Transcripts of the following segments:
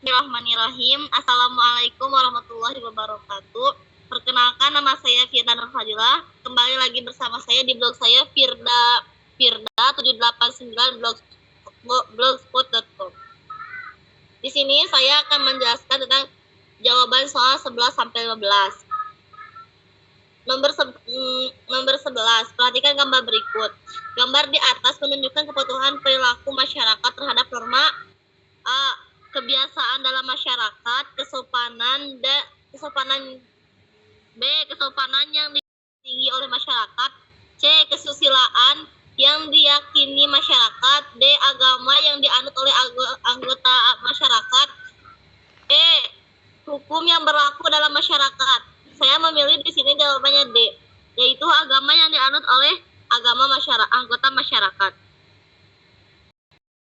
Bismillahirrahmanirrahim. Assalamualaikum warahmatullahi wabarakatuh. Perkenalkan, nama saya Firda Nur Fadilah. Kembali lagi bersama saya di blog saya Firda 789 blogspot.com. Di sini saya akan menjelaskan tentang jawaban soal 11 sampai 15. Nomor 11, perhatikan gambar berikut. Gambar di atas menunjukkan kebutuhan perilaku masyarakat terhadap norma A. Kebiasaan dalam masyarakat, kesopanan, B. Kesopanan yang ditinggi oleh masyarakat, C. Kesusilaan yang diyakini masyarakat, D. Agama yang dianut oleh anggota masyarakat, E. Hukum yang berlaku dalam masyarakat. Saya memilih di sini jawabannya D, yaitu agama yang dianut oleh anggota masyarakat.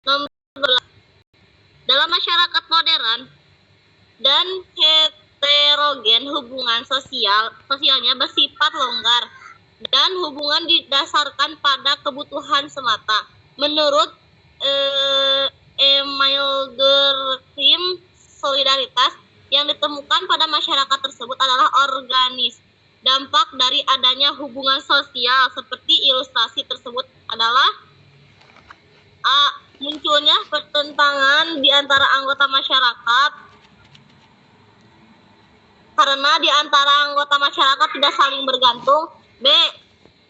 Nomor 12. Dalam masyarakat modern dan heterogen, hubungan sosialnya bersifat longgar dan hubungan didasarkan pada kebutuhan semata. Menurut Emile Durkheim, solidaritas yang ditemukan pada masyarakat tersebut adalah organis. Dampak dari adanya hubungan sosial seperti ilustrasi tersebut adalah A. Munculnya pertentangan di antara anggota masyarakat karena di antara anggota masyarakat tidak saling bergantung. B.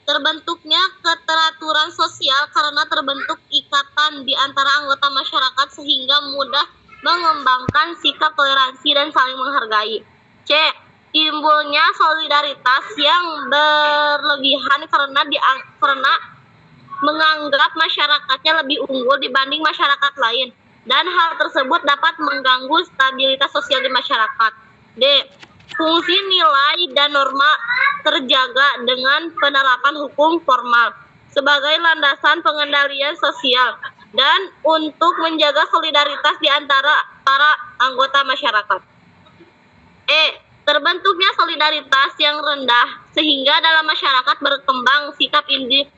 Terbentuknya keteraturan sosial karena terbentuk ikatan di antara anggota masyarakat sehingga mudah mengembangkan sikap toleransi dan saling menghargai. C. Timbulnya solidaritas yang berlebihan karena menganggap masyarakatnya lebih unggul dibanding masyarakat lain, dan hal tersebut dapat mengganggu stabilitas sosial di masyarakat. D. Fungsi nilai dan norma terjaga dengan penerapan hukum formal sebagai landasan pengendalian sosial dan untuk menjaga solidaritas di antara para anggota masyarakat. E. Terbentuknya solidaritas yang rendah sehingga dalam masyarakat berkembang sikap individualisme.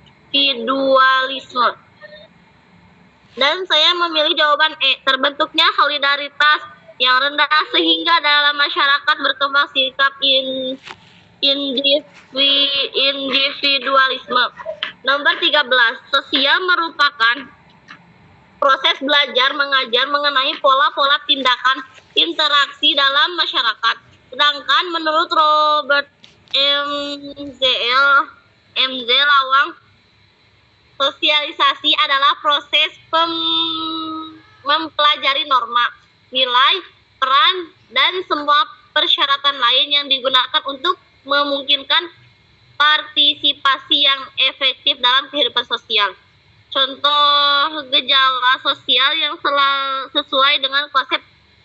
Dan saya memilih jawaban E. Terbentuknya solidaritas yang rendah sehingga dalam masyarakat berkembang sikap individualisme. Nomor 13. Sosial merupakan proses belajar mengajar mengenai pola-pola tindakan interaksi dalam masyarakat. Sedangkan menurut Robert M.Z. Lawang, sosialisasi adalah proses mempelajari norma, nilai, peran, dan semua persyaratan lain yang digunakan untuk memungkinkan partisipasi yang efektif dalam kehidupan sosial. Contoh gejala sosial yang sesuai dengan konsep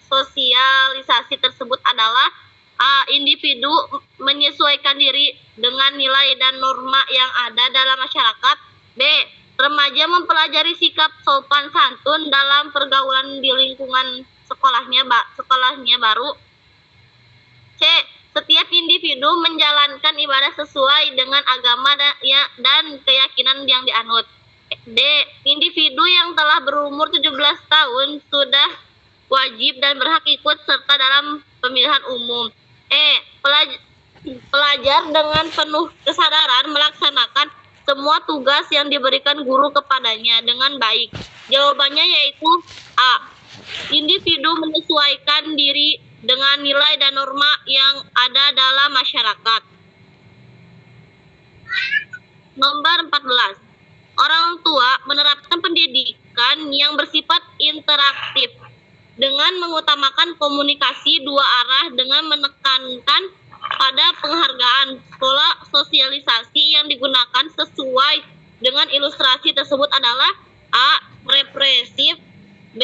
sosialisasi tersebut adalah A. Individu menyesuaikan diri dengan nilai dan norma yang ada dalam masyarakat. B. Remaja mempelajari sikap sopan santun dalam pergaulan di lingkungan sekolahnya baru. C. Setiap individu menjalankan ibadah sesuai dengan agama dan keyakinan yang dianut. D. Individu yang telah berumur 17 tahun sudah wajib dan berhak ikut serta dalam pemilihan umum. E. Pelajar dengan penuh kesadaran melaksanakan semua tugas yang diberikan guru kepadanya dengan baik. Jawabannya yaitu A. Individu menyesuaikan diri dengan nilai dan norma yang ada dalam masyarakat. Nomor 14. Orang tua menerapkan pendidikan yang bersifat interaktif dengan mengutamakan komunikasi dua arah dengan menekankan pada penghargaan. Pola sosialisasi yang digunakan sesuai dengan ilustrasi tersebut adalah A. Represif, B.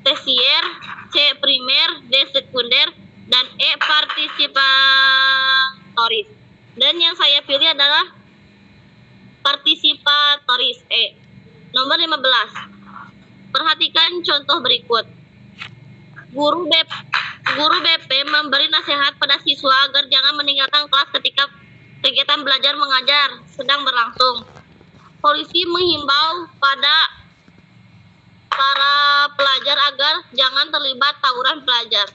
Tersier, C. Primer, D. Sekunder, dan E. Partisipatoris. Dan yang saya pilih adalah partisipatoris, E. Nomor 15. Perhatikan contoh berikut. Guru BP memberi nasihat pada siswa agar jangan meninggalkan kelas ketika kegiatan belajar mengajar sedang berlangsung. Polisi menghimbau pada para pelajar agar jangan terlibat tawuran pelajar.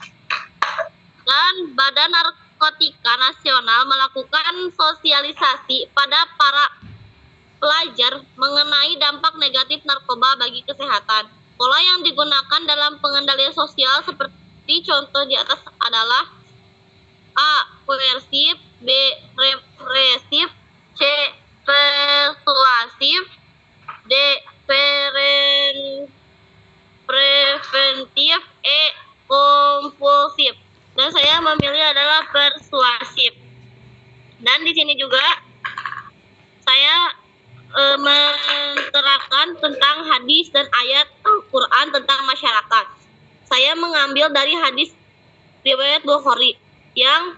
Dan Badan Narkotika Nasional melakukan sosialisasi pada para pelajar mengenai dampak negatif narkoba bagi kesehatan. Pola yang digunakan dalam pengendalian sosial seperti contoh di atas adalah A. Koersif, B. Represif, C. Persuasif, D. Preventif, E. Kompulsif. Dan saya memilih adalah persuasif. Dan di sini juga saya menerapkan tentang hadis dan ayat Al-Quran tentang masyarakat. Saya mengambil dari hadis riwayat Bukhari yang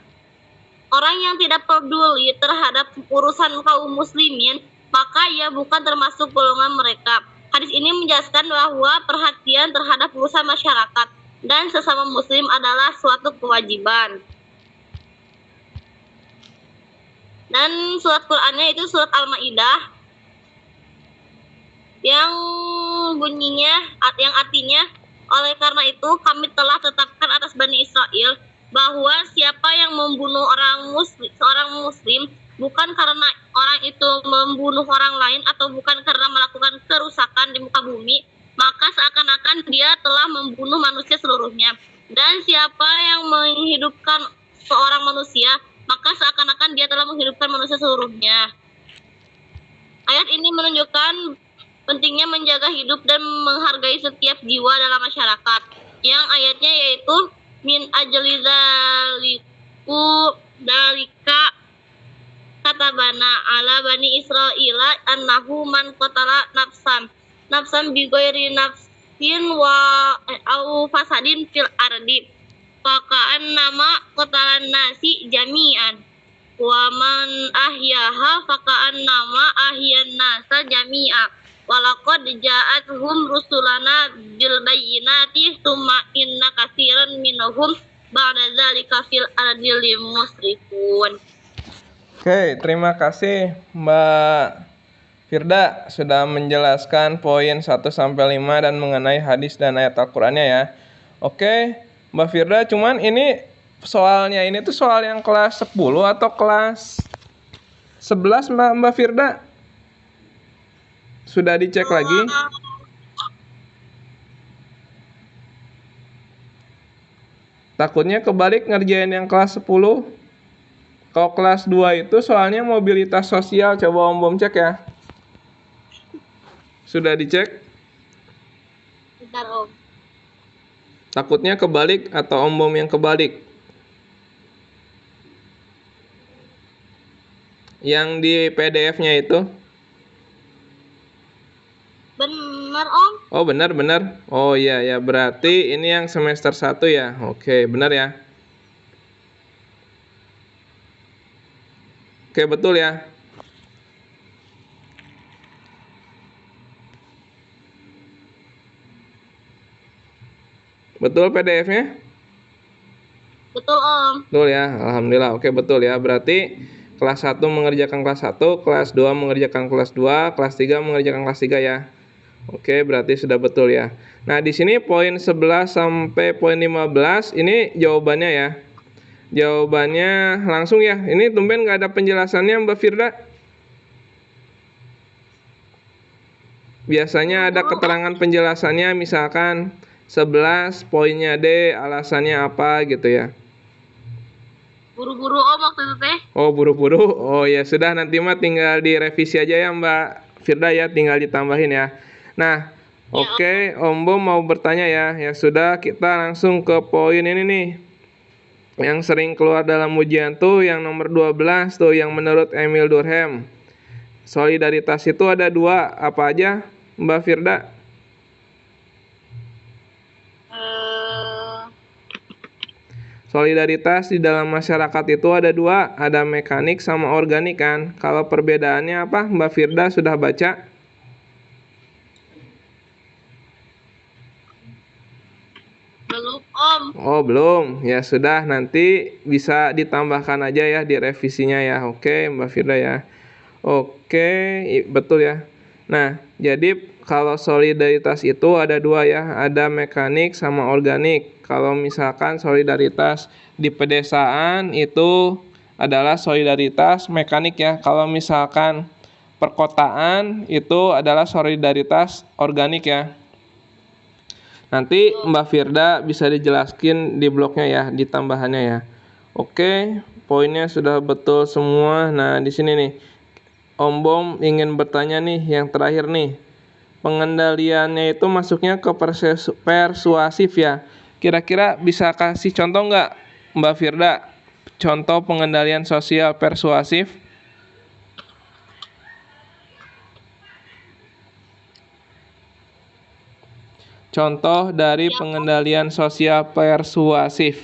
orang yang tidak peduli terhadap urusan kaum muslimin, maka ia bukan termasuk golongan mereka. Hadis ini menjelaskan bahwa perhatian terhadap urusan masyarakat dan sesama muslim adalah suatu kewajiban. Dan surat Qur'annya itu surat Al-Maidah yang bunyinya, yang artinya, oleh karena itu kami telah tetapkan atas Bani Israel bahwa siapa yang membunuh seorang muslim bukan karena orang itu membunuh orang lain atau bukan karena melakukan kerusakan di muka bumi, maka seakan-akan dia telah membunuh manusia seluruhnya. Dan siapa yang menghidupkan seorang manusia, maka seakan-akan dia telah menghidupkan manusia seluruhnya. Ayat ini menunjukkan pentingnya menjaga hidup dan menghargai setiap jiwa dalam masyarakat. Yang ayatnya yaitu min ajli dalika katabana ala bani Israila annahu man qatala nafsan bi ghairi nafsin wa au fasadin fil ardi faqa'an nama qatalan nasi jami'an wa man ahyaha faqa'an nama ahyan nasa jami'a walaqad ja'atuhum rusulana bil bayyinati tsumma inna katsiran minhum ba'da dzalika fil ardi musrifun. Oke, terima kasih Mbak Firda sudah menjelaskan poin 1 sampai 5 dan mengenai hadis dan ayat Al-Qur'annya ya. Oke, Mbak Firda, cuman ini soalnya ini tuh soal yang kelas 10 atau kelas 11 Mbak Firda? Sudah dicek lagi? Takutnya kebalik ngerjain yang kelas 10. Kalau kelas 2 itu soalnya mobilitas sosial. Coba Om cek ya. Sudah dicek? Bentar Om. Takutnya kebalik atau Om yang kebalik? Yang di PDF-nya itu? Benar Om. Oh benar. Oh iya ya, berarti ini yang semester 1 ya. Oke, benar ya. Oke, betul ya. Betul PDF-nya? Betul Om. Betul ya, alhamdulillah. Oke, betul ya. Berarti kelas 1 mengerjakan kelas 1, kelas 2 mengerjakan kelas 2, kelas 3 mengerjakan kelas 3 ya. Oke, berarti sudah betul ya. Nah, di sini poin 11 sampai poin 15 ini jawabannya ya. Jawabannya langsung ya. Ini tumben nggak ada penjelasannya Mbak Firda. Biasanya ada keterangan penjelasannya, misalkan 11 poinnya D, alasannya apa gitu ya. Buru-buru Om waktu itu teh. Oh, buru-buru. Oh ya sudah, nanti mah tinggal direvisi aja ya Mbak Firda ya, tinggal ditambahin ya. Nah, oke, Om Bom mau bertanya ya. Ya sudah, kita langsung ke poin ini nih. Yang sering keluar dalam ujian tuh yang nomor 12 tuh, yang menurut Emil Durkheim. Solidaritas itu ada 2, apa aja Mbak Firda? Solidaritas di dalam masyarakat itu ada 2, ada mekanik sama organik kan. Kalau perbedaannya apa Mbak Firda sudah baca? Belum Om. Oh belum, ya sudah, nanti bisa ditambahkan aja ya di revisinya ya. Oke Mbak Firda ya. Oke, betul ya. Nah, jadi kalau solidaritas itu ada dua ya, ada mekanik sama organik. Kalau misalkan solidaritas di pedesaan itu adalah solidaritas mekanik ya. Kalau misalkan perkotaan itu adalah solidaritas organik ya. Nanti Mbak Firda bisa dijelaskan di blognya ya, di tambahannya ya. Oke, poinnya sudah betul semua. Nah, di sini nih, Om Bom ingin bertanya nih, yang terakhir nih. Pengendaliannya itu masuknya ke persuasif ya. Kira-kira bisa kasih contoh nggak, Mbak Firda? Contoh pengendalian sosial persuasif? Contoh dari pengendalian sosial persuasif.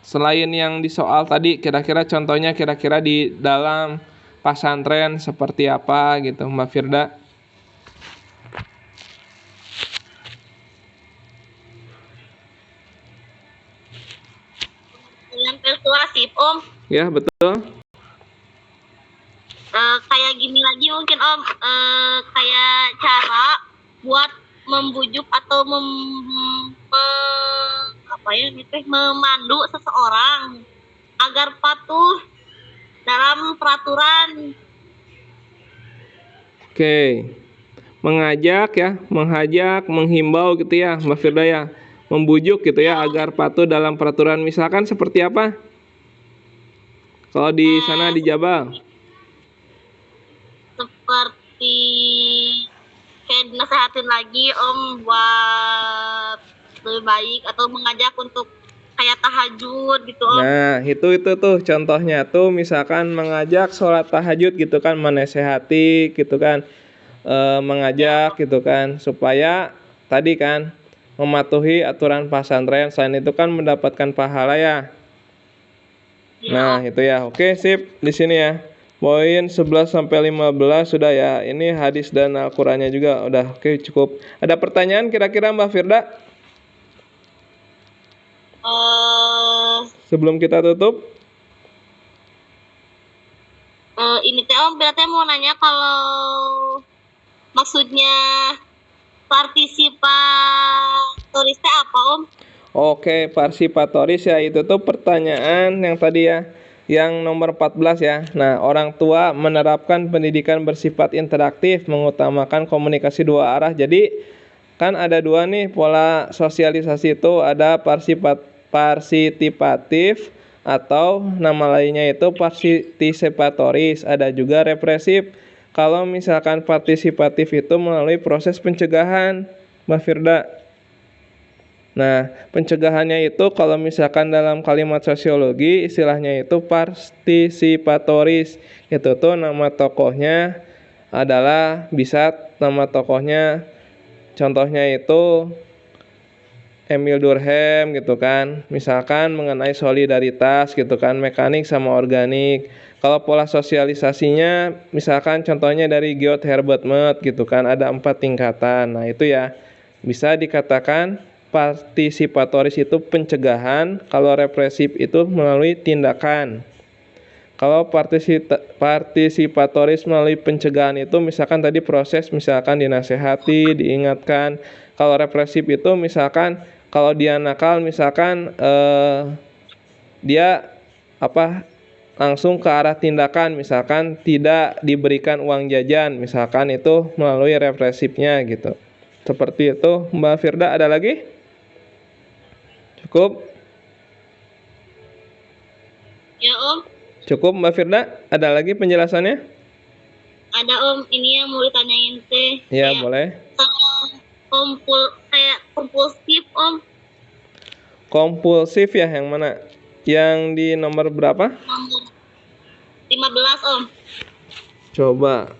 Selain yang di soal tadi, kira-kira contohnya kira-kira di dalam pesantren seperti apa gitu, Mbak Firda? Yang persuasif, Om. Ya, betul. Kayak gini lagi mungkin Om, kayak cara buat membujuk atau memandu seseorang agar patuh dalam peraturan. Oke. Mengajak ya, menghimbau gitu ya, Mbak Firda ya. Membujuk gitu ya agar patuh dalam peraturan, misalkan seperti apa? Kalau di sana di Jabal. Seperti kayak dinasehatin lagi Om buat lebih baik atau mengajak untuk kayak tahajud gitu Om. Nah, itu tuh contohnya tuh misalkan mengajak sholat tahajud gitu kan, menasehati gitu kan, mengajak gitu kan, supaya tadi kan mematuhi aturan pesantren, selain itu kan mendapatkan pahala ya. Nah, itu ya. Oke, sip. Di sini ya. Poin 11 sampai 15 sudah ya. Ini hadis dan Al-Qur'annya juga udah. Oke, cukup. Ada pertanyaan kira-kira Mbak Firda? Sebelum kita tutup? Ini teh Om, berarti mau nanya kalau maksudnya partisipatoris teh apa Om? Oke, partisipatoris ya, itu tuh pertanyaan yang tadi ya, yang nomor 14 ya. Nah, orang tua menerapkan pendidikan bersifat interaktif, mengutamakan komunikasi dua arah. Jadi kan ada dua nih pola sosialisasi itu, ada partisipatif atau nama lainnya itu partisipatoris, ada juga represif. Kalau misalkan partisipatif itu melalui proses pencegahan, Mbak Firda. Nah, pencegahannya itu kalau misalkan dalam kalimat sosiologi istilahnya itu partisipatoris. Itu tuh nama tokohnya adalah bisa nama tokohnya contohnya itu Emil Durkheim gitu kan. Misalkan mengenai solidaritas gitu kan, mekanik sama organik. Kalau pola sosialisasinya misalkan contohnya dari George Herbert Mead gitu kan, ada 4 tingkatan. Nah, itu ya bisa dikatakan partisipatoris itu pencegahan, kalau represif itu melalui tindakan. Kalau partisipatoris melalui pencegahan itu misalkan tadi proses, misalkan dinasehati, diingatkan. Kalau represif itu misalkan kalau dia nakal misalkan dia langsung ke arah tindakan, misalkan tidak diberikan uang jajan, misalkan itu melalui represifnya gitu. Seperti itu. Mbak Firda ada lagi? Cukup? Ya Om. Cukup Mbak Firda? Ada lagi penjelasannya? Ada Om, ini yang mau ditanyain teh. Ya, boleh. Kayak kompulsif Om. Kompulsif ya, yang mana? Yang di nomor berapa? Nomor 15 Om. Coba.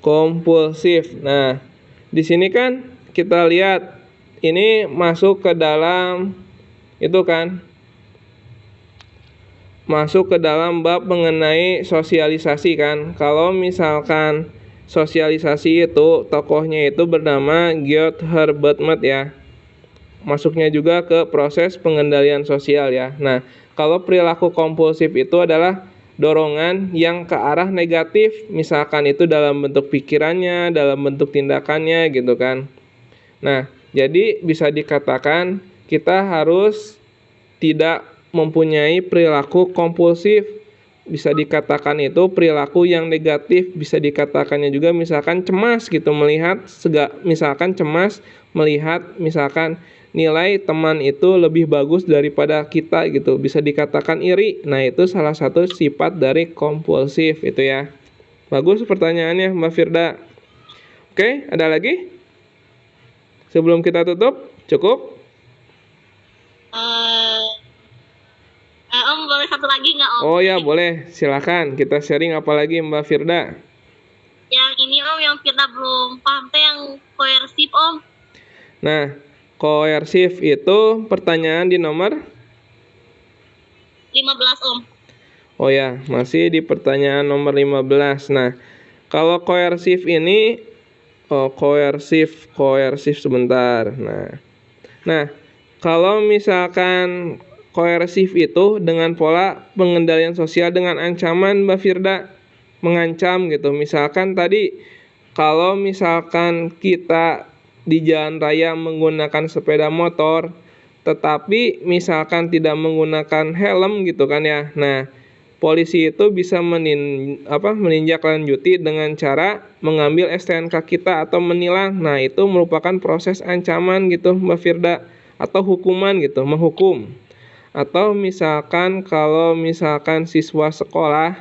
Kompulsif. Nah, di sini kan kita lihat ini masuk ke dalam itu kan, masuk ke dalam bab mengenai sosialisasi kan. Kalau misalkan sosialisasi itu tokohnya itu bernama George Herbert Mead ya. masuknya juga ke proses pengendalian sosial ya. Nah, kalau perilaku kompulsif itu adalah dorongan yang ke arah negatif, misalkan itu dalam bentuk pikirannya, dalam bentuk tindakannya gitu kan. Nah, jadi bisa dikatakan kita harus tidak mempunyai perilaku kompulsif. Bisa dikatakan itu perilaku yang negatif, bisa dikatakannya juga misalkan cemas gitu melihat misalkan cemas melihat misalkan nilai teman itu lebih bagus daripada kita gitu, bisa dikatakan iri. Nah, itu salah satu sifat dari kompulsif itu ya. Bagus pertanyaannya Mbak Firda. Oke, ada lagi? Sebelum kita tutup, cukup? Om boleh satu lagi nggak Om? Oh ya, boleh. Silakan. Kita sharing apa lagi Mbak Firda? Yang ini Om, yang Firda belum paham teh yang koersif Om. Nah, koersif itu pertanyaan di nomor 15 Om. Oh ya, masih di pertanyaan nomor 15. Nah, kalau koersif ini koersif sebentar. Nah, kalau misalkan koersif itu dengan pola pengendalian sosial dengan ancaman Mbak Firda, mengancam gitu. Misalkan tadi kalau misalkan kita di jalan raya menggunakan sepeda motor tetapi misalkan tidak menggunakan helm gitu kan ya. Nah, polisi itu bisa menindaklanjuti dengan cara mengambil STNK kita atau menilang. Nah, itu merupakan proses ancaman gitu Mbak Firda, atau hukuman gitu, menghukum. Atau misalkan kalau misalkan siswa sekolah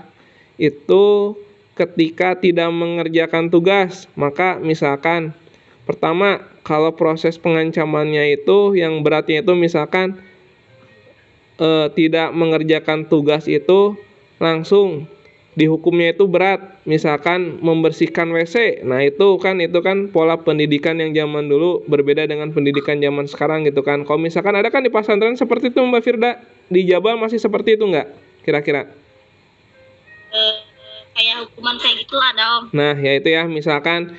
itu ketika tidak mengerjakan tugas, maka misalkan pertama kalau proses pengancamannya itu yang beratnya itu misalkan tidak mengerjakan tugas itu langsung dihukumnya itu berat, misalkan membersihkan WC. Nah, itu kan pola pendidikan yang zaman dulu berbeda dengan pendidikan zaman sekarang gitu kan. Kalau misalkan ada kan di pesantren seperti itu Mbak Firda, di Jabar masih seperti itu nggak kira-kira? Kayak hukuman kayak gitu ada Om. Nah, ya itu ya, misalkan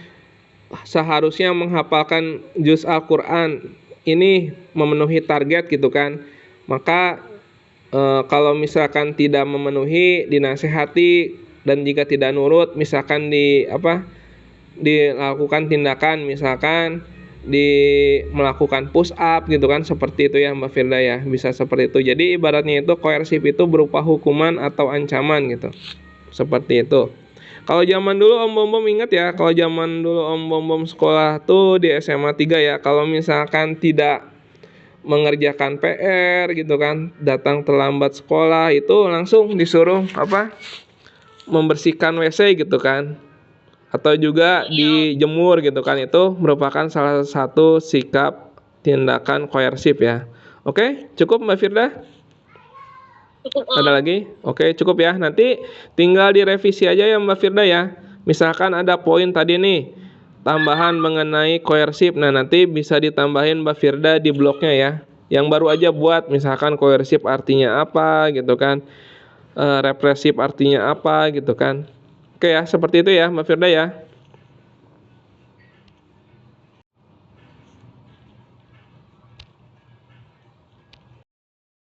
seharusnya menghafalkan juz Al-Quran ini memenuhi target gitu kan, maka kalau misalkan tidak memenuhi dinasehati, dan jika tidak nurut misalkan dilakukan tindakan misalkan melakukan push up gitu kan, seperti itu ya Mbak Firda ya, bisa seperti itu. Jadi ibaratnya itu koersif itu berupa hukuman atau ancaman gitu, seperti itu. Kalau zaman dulu Om Bom ingat ya, kalau zaman dulu Om Bom sekolah tuh di SMA 3 ya, kalau misalkan tidak mengerjakan PR gitu kan, datang terlambat sekolah itu langsung disuruh membersihkan WC gitu kan, atau juga dijemur gitu kan. Itu merupakan salah satu sikap tindakan koersif ya. Oke, cukup Mbak Firda? Cukup Om. Ada lagi? Oke, cukup ya. Nanti tinggal direvisi aja ya Mbak Firda ya. Misalkan ada poin tadi nih, tambahan mengenai koersif. Nah, nanti bisa ditambahin Mbak Firda di blognya ya. Yang baru aja buat, misalkan koersif artinya apa gitu kan. Represif artinya apa gitu kan. Oke ya, seperti itu ya Mbak Firda ya.